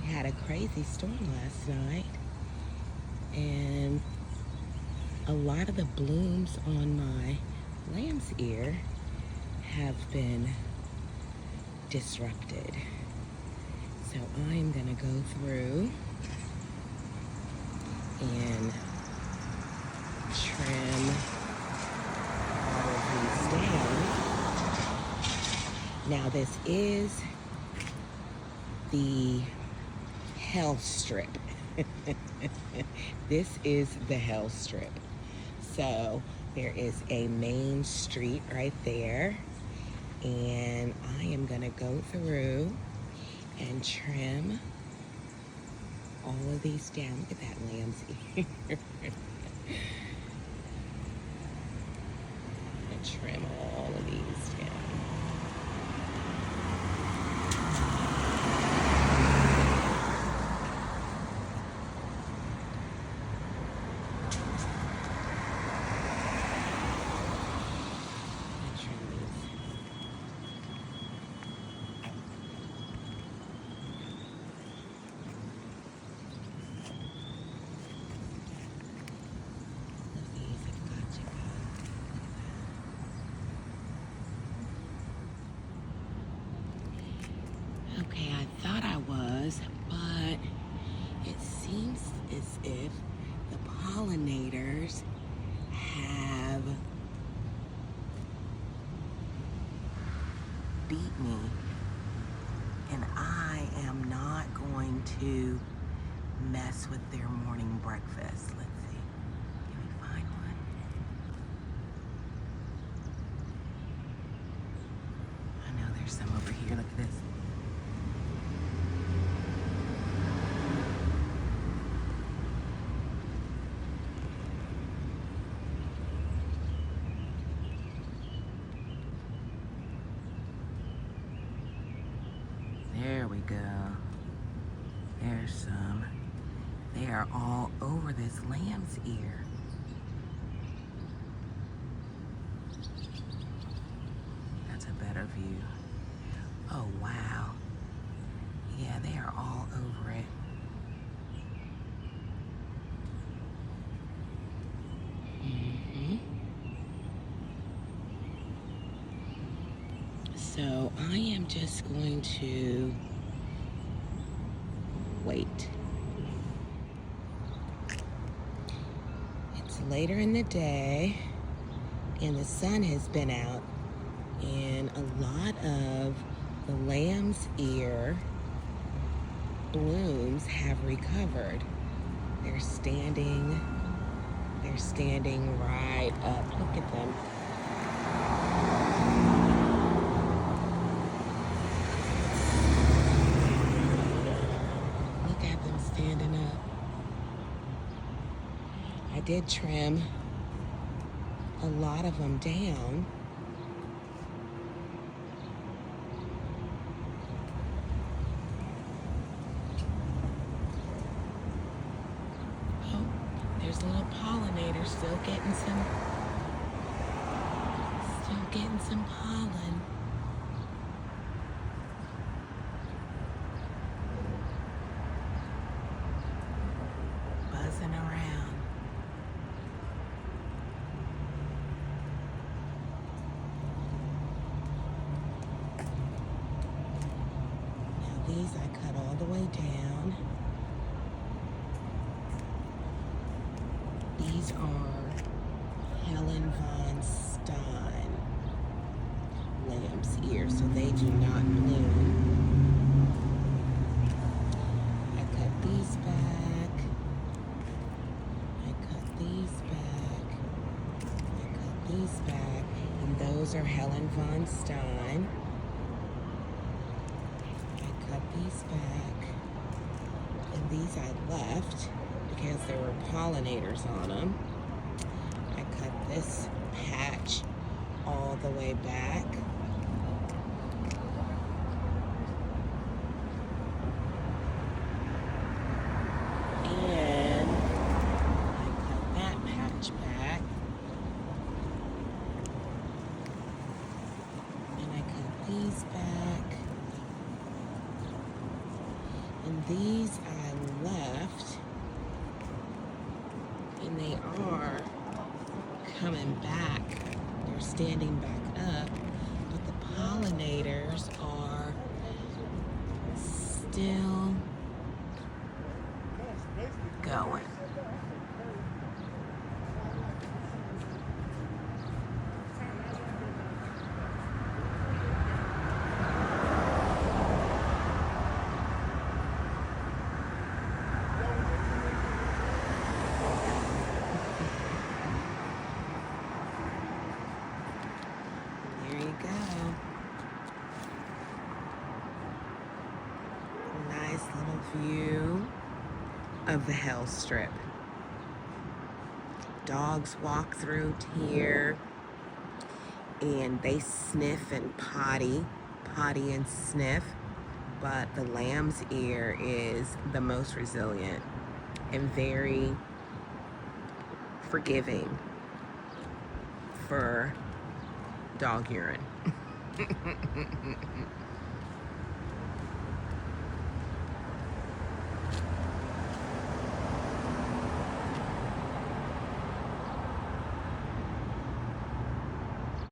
had a crazy storm last night, and a lot of the blooms on my lamb's ear have been disrupted. So I'm gonna go through and trim all of these down. Now this is the hell strip. This is the hell strip. So there is a main street right there, and I am gonna go through and trim all of these down. Look at that lamb's ear. And trim all of these down. Okay, I thought I was, but it seems as if the pollinators have beat me, and I am not going to mess with their morning breakfast. Let's see. Can we find one? I know there's some over here. Look at this. There we go. There's some. They are all over this lamb's ear. That's a better view. Oh, wow. Yeah, they are all over it. So I am just going to wait. It's later in the day and the sun has been out, and a lot of the lamb's ear blooms have recovered. They're standing right up. Look at them. Standing up. I did trim a lot of them down. Oh, there's a little pollinator still getting some pollen. Around. Now these I cut all the way down. These are Helen von Stein lamb's ear, so they do not bloom. I cut these back. These back, and those are Helen von Stein. I cut these back, and these I left because there were pollinators on them. I cut this patch all the way back. And I cut that patch back. These back, And these I left, and they are coming back. They're standing back up, but the pollinators are still going. There you go. Nice little view of the Hell Strip. Dogs walk through here and they sniff and potty and sniff, but the lamb's ear is the most resilient and very forgiving for dog urine.